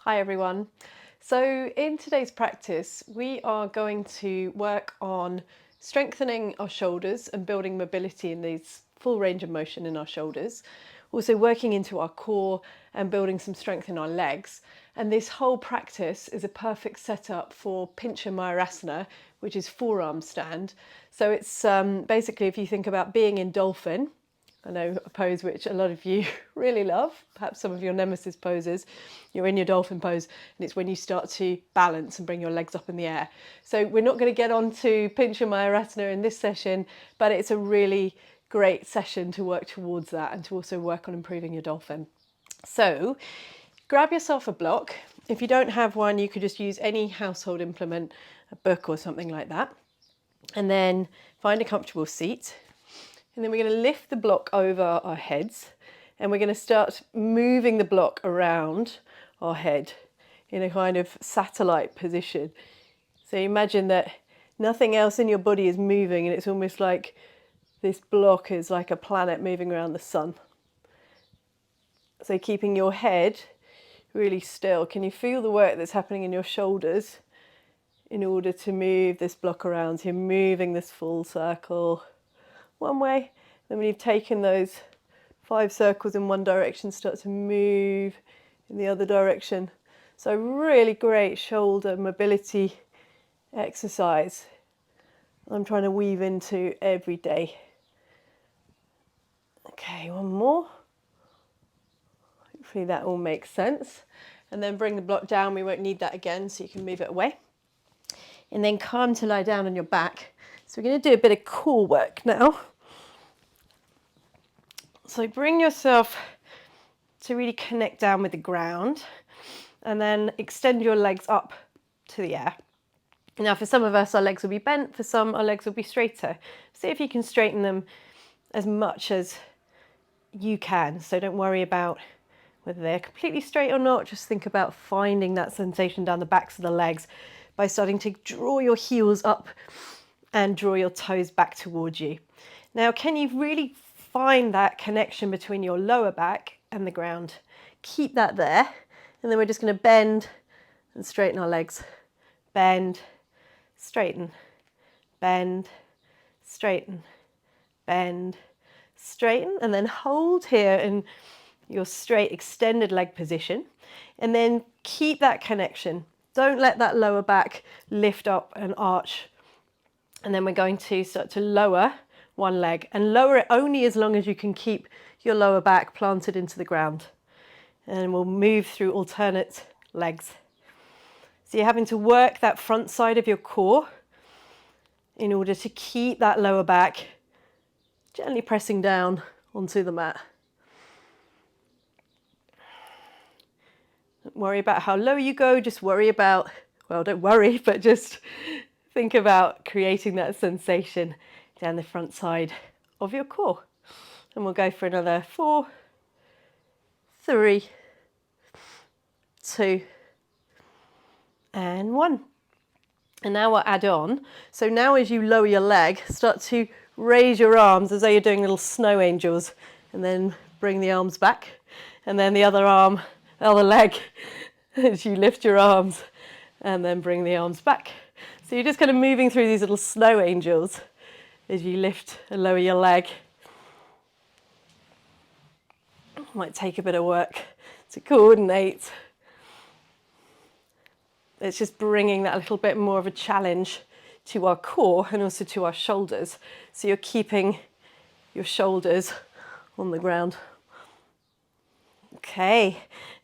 Hi everyone. So in today's practice, we are going to work on strengthening our shoulders and building mobility in these full range of motion in our shoulders. Also working into our core and building some strength in our legs. And this whole practice is a perfect setup for Pincha Mayurasana, which is forearm stand. So it's basically, if you think about being in dolphin, I know a pose which a lot of you really love, perhaps some of your nemesis poses. You're in your dolphin pose and it's when you start to balance and bring your legs up in the air. So we're not going to get on to Pincha Mayurasana in this session, but it's a really great session to work towards that and to also work on improving your dolphin. So grab yourself a block. If you don't have one, you could just use any household implement, a book or something like that. And then find a comfortable seat. And then we're going to lift the block over our heads and we're going to start moving the block around our head in a kind of satellite position. So imagine that nothing else in your body is moving and it's almost like this block is like a planet moving around the sun. So keeping your head really still. Can you feel the work that's happening in your shoulders in order to move this block around? So you're moving this full circle one way. Then when you've taken those 5 circles in one direction, start to move in the other direction. So really great shoulder mobility exercise I'm trying to weave into every day. Okay, one more. Hopefully that all makes sense. And then bring the block down. We won't need that again, so you can move it away. And then come to lie down on your back. So we're going to do a bit of core work now. So bring yourself to really connect down with the ground and then extend your legs up to the air. Now for some of us our legs will be bent, for some our legs will be straighter. See if you can straighten them as much as you can. So don't worry about whether they're completely straight or not, just think about finding that sensation down the backs of the legs by starting to draw your heels up and draw your toes back towards you. Now can you really find that connection between your lower back and the ground? Keep that there, and then we're just going to bend and straighten our legs. Bend, straighten, bend, straighten, bend, straighten, and then hold here in your straight extended leg position, and then keep that connection. Don't let that lower back lift up and arch. And then we're going to start to lower one leg and lower it only as long as you can keep your lower back planted into the ground. And we'll move through alternate legs. So you're having to work that front side of your core in order to keep that lower back gently pressing down onto the mat. Don't worry about how low you go, just worry about, well, don't worry, but just think about creating that sensation down the front side of your core. And we'll go for another 4, 3, 2, and 1. And now we'll add on. So now as you lower your leg, start to raise your arms as though you're doing little snow angels, and then bring the arms back. And then the other arm, other leg, as you lift your arms, and then bring the arms back. So you're just kind of moving through these little snow angels as you lift and lower your leg. Might take a bit of work to coordinate. It's just bringing that little bit more of a challenge to our core and also to our shoulders. So you're keeping your shoulders on the ground. Okay,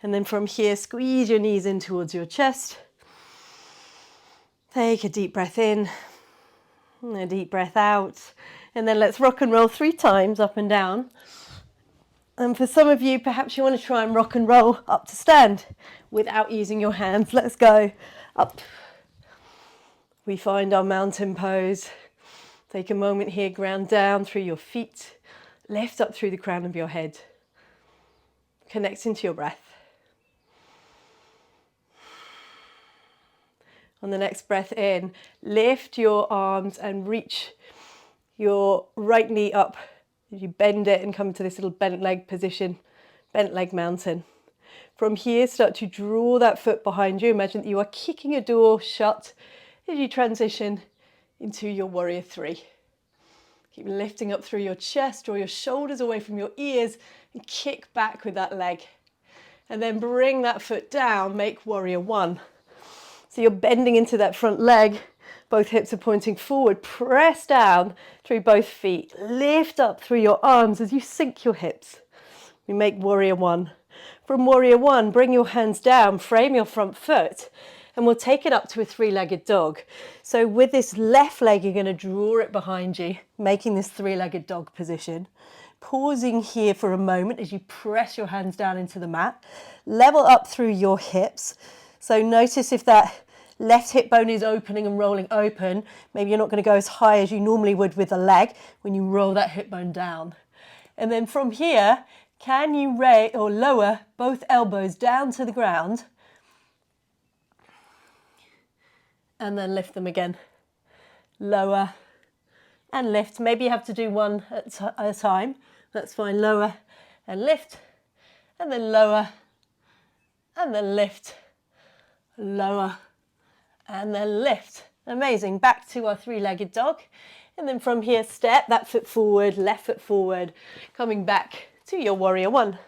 and then from here, squeeze your knees in towards your chest. Take a deep breath in, and a deep breath out. And then let's rock and roll 3 times up and down. And for some of you, perhaps you want to try and rock and roll up to stand without using your hands. Let's go up. We find our mountain pose. Take a moment here, ground down through your feet, lift up through the crown of your head. Connect into your breath. On the next breath in, lift your arms and reach your right knee up. You bend it and come to this little bent leg position, bent leg mountain. From here, start to draw that foot behind you. Imagine that you are kicking a door shut as you transition into your warrior three. Keep lifting up through your chest, draw your shoulders away from your ears and kick back with that leg. And then bring that foot down, make warrior one. So you're bending into that front leg, both hips are pointing forward, press down through both feet, lift up through your arms as you sink your hips. We make warrior one. From warrior one, bring your hands down, frame your front foot, and we'll take it up to a three-legged dog. So with this left leg, you're going to draw it behind you, making this three-legged dog position. Pausing here for a moment as you press your hands down into the mat. Level up through your hips. So notice if that left hip bone is opening and rolling open. Maybe you're not going to go as high as you normally would with the leg when you roll that hip bone down. And then from here, can you raise or lower both elbows down to the ground and then lift them again. Lower and lift. Maybe you have to do one at a time. That's fine. Lower and lift, and then lower and then lift, lower and then lift. Amazing. Back to our three-legged dog. And then from here, step that foot forward, left foot forward, coming back to your warrior one.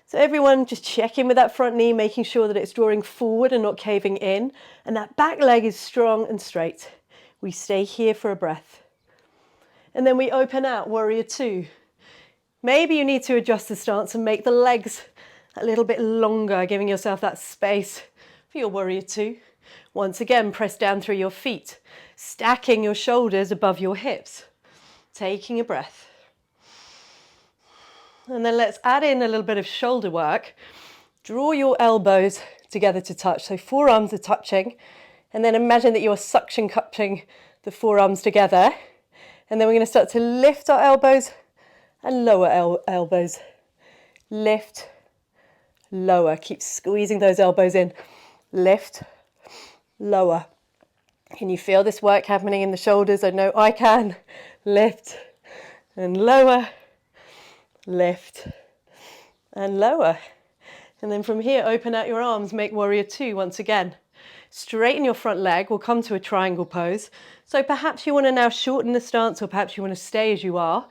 So everyone just check in with that front knee, making sure that it's drawing forward and not caving in. And that back leg is strong and straight. We stay here for a breath. And then we open out, warrior two. Maybe you need to adjust the stance and make the legs a little bit longer, giving yourself that space for your warrior two. Once again, press down through your feet, stacking your shoulders above your hips, taking a breath. And then let's add in a little bit of shoulder work. Draw your elbows together to touch, so forearms are touching, and then imagine that you're suction cupping the forearms together. And then we're going to start to lift our elbows and lower elbows. Lift, lower. Keep squeezing those elbows in. Lift, lower. Can you feel this work happening in the shoulders? I know I can. Lift and lower. Lift and lower. And then from here, open out your arms, make warrior two once again. Straighten your front leg, we'll come to a triangle pose. So perhaps you want to now shorten the stance, or perhaps you want to stay as you are.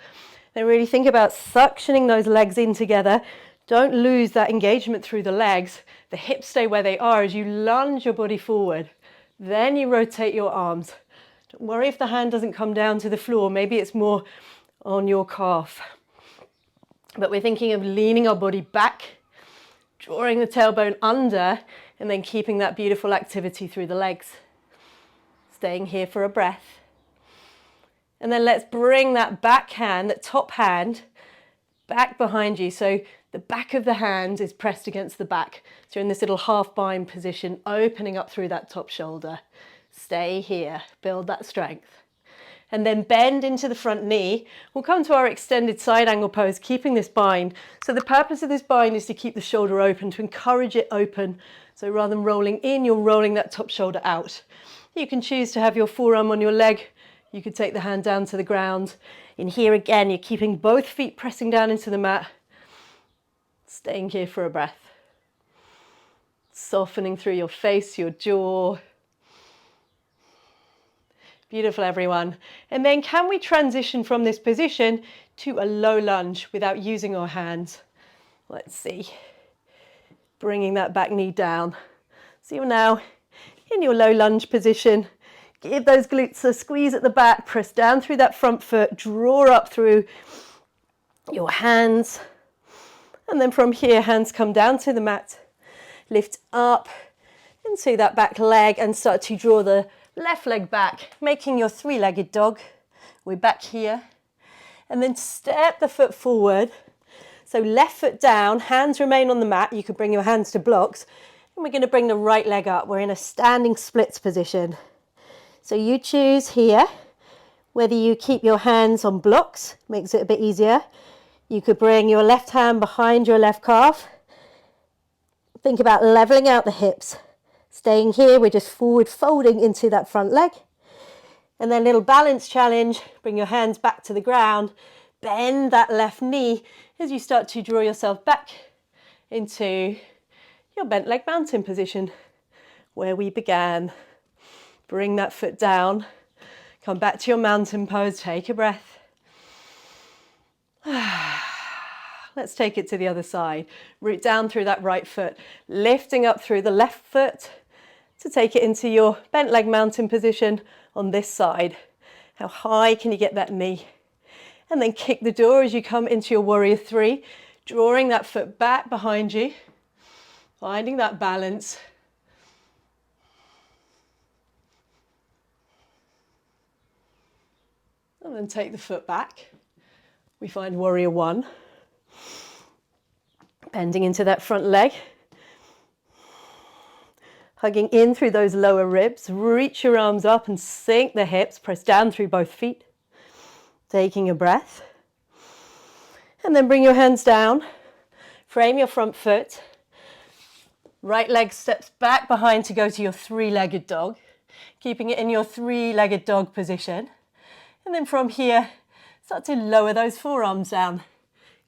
Then really think about suctioning those legs in together. Don't lose that engagement through the legs. The hips stay where they are as you lunge your body forward. Then you rotate your arms. Don't worry if the hand doesn't come down to the floor. Maybe it's more on your calf. But we're thinking of leaning our body back, drawing the tailbone under, and then keeping that beautiful activity through the legs. Staying here for a breath. And then let's bring that back hand, that top hand, back behind you. So the back of the hand is pressed against the back. So you're in this little half bind position, opening up through that top shoulder. Stay here, build that strength. And then bend into the front knee. We'll come to our extended side angle pose, keeping this bind. So the purpose of this bind is to keep the shoulder open, to encourage it open. So rather than rolling in, you're rolling that top shoulder out. You can choose to have your forearm on your leg. You could take the hand down to the ground. In here again, you're keeping both feet pressing down into the mat. Staying here for a breath. Softening through your face, your jaw. Beautiful, everyone. And then can we transition from this position to a low lunge without using our hands? Let's see. Bringing that back knee down. So you're now in your low lunge position. Give those glutes a squeeze at the back. Press down through that front foot. Draw up through your hands. And then from here, hands come down to the mat. Lift up into that back leg and start to draw the left leg back, making your three-legged dog. We're back here. And then step the foot forward. So left foot down, hands remain on the mat. You could bring your hands to blocks. And we're going to bring the right leg up. We're in a standing splits position. So you choose here whether you keep your hands on blocks, makes it a bit easier. You could bring your left hand behind your left calf. Think about leveling out the hips. Staying here, we're just forward folding into that front leg. And then little balance challenge, bring your hands back to the ground, bend that left knee as you start to draw yourself back into your bent leg mountain position where we began. Bring that foot down, come back to your mountain pose, take a breath. Let's take it to the other side. Root down through that right foot, lifting up through the left foot to take it into your bent leg mountain position on this side. How high can you get that knee? And then kick the door as you come into your warrior three, drawing that foot back behind you, finding that balance. And then take the foot back. We find warrior one. Bending into that front leg. Hugging in through those lower ribs. Reach your arms up and sink the hips. Press down through both feet. Taking a breath. And then bring your hands down. Frame your front foot. Right leg steps back behind to go to your three-legged dog. Keeping it in your three-legged dog position. And then from here, start to lower those forearms down.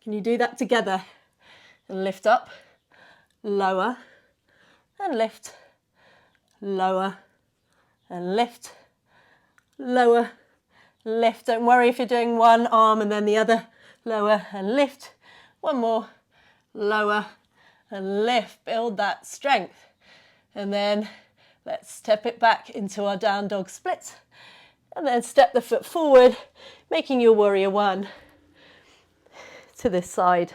Can you do that together? And lift up, lower, and lift, lower, and lift, lower, lift. Don't worry if you're doing one arm and then the other. Lower and lift. One more, lower and lift. Build that strength. And then let's step it back into our down dog split. And then step the foot forward, making your warrior one to this side.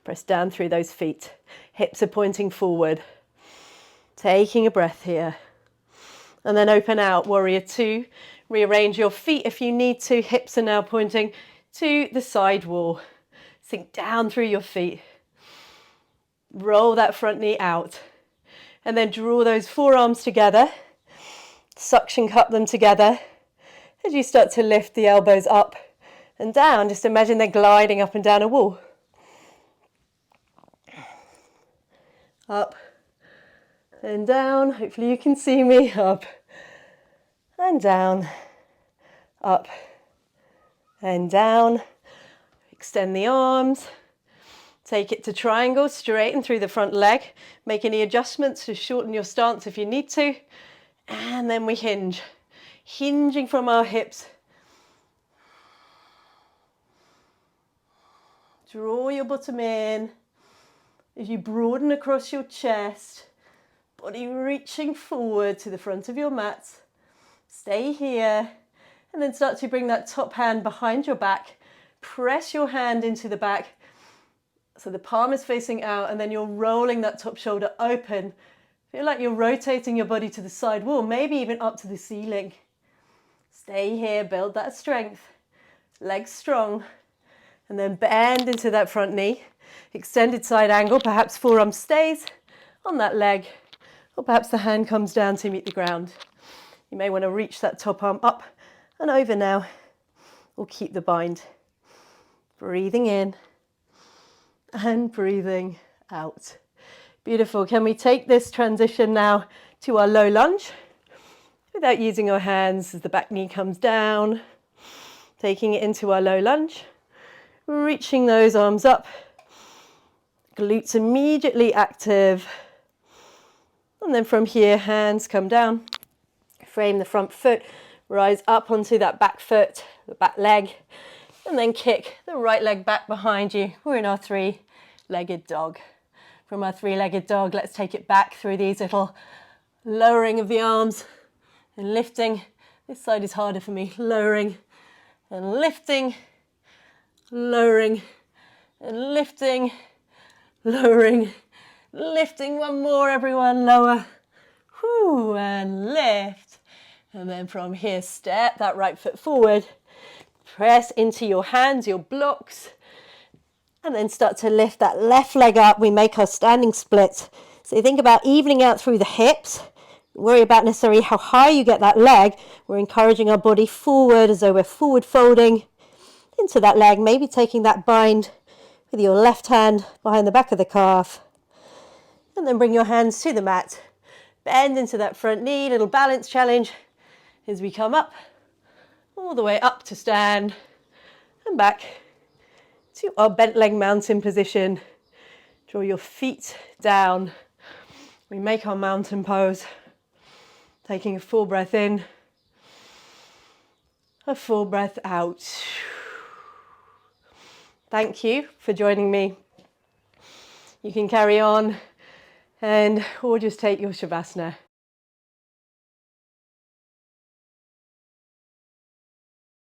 Press down through those feet. Hips are pointing forward. Taking a breath here. And then open out, warrior two. Rearrange your feet if you need to. Hips are now pointing to the side wall. Sink down through your feet. Roll that front knee out. And then draw those forearms together. Suction cup them together. As you start to lift the elbows up and down, just imagine they're gliding up and down a wall. Up and down, hopefully you can see me, up and down, up and down. Extend the arms, take it to triangle, straighten through the front leg, make any adjustments to shorten your stance if you need to, and then we hinge. Hinging from our hips. Draw your bottom in as you broaden across your chest, body reaching forward to the front of your mat. Stay here and then start to bring that top hand behind your back. Press your hand into the back so the palm is facing out and then you're rolling that top shoulder open. Feel like you're rotating your body to the side wall, maybe even up to the ceiling. Stay here, build that strength, legs strong, and then bend into that front knee. Extended side angle, perhaps forearm stays on that leg, or perhaps the hand comes down to meet the ground. You may want to reach that top arm up and over now, or keep the bind. Breathing in and breathing out. Beautiful. Can we take this transition now to our low lunge? Without using our hands as the back knee comes down, taking it into our low lunge, reaching those arms up, glutes immediately active, and then from here hands come down, frame the front foot, rise up onto that back foot, the back leg, and then kick the right leg back behind you. We're in our three-legged dog. From our three-legged dog, let's take it back through these little lowering of the arms, and lifting. This side is harder for me. Lowering and lifting, lowering and lifting, lowering, lifting. One more, everyone. Lower. Whoo, and lift. And then from here, step that right foot forward. Press into your hands, your blocks. And then start to lift that left leg up. We make our standing split. So you think about evening out through the hips. Worry about necessarily how high you get that leg. We're encouraging our body forward as though we're forward folding into that leg, maybe taking that bind with your left hand behind the back of the calf. And then bring your hands to the mat. Bend into that front knee, little balance challenge as we come up, all the way up to stand and back to our bent leg mountain position. Draw your feet down. We make our mountain pose, taking a full breath in, a full breath out. Thank you for joining me. You can carry on or just take your Shavasana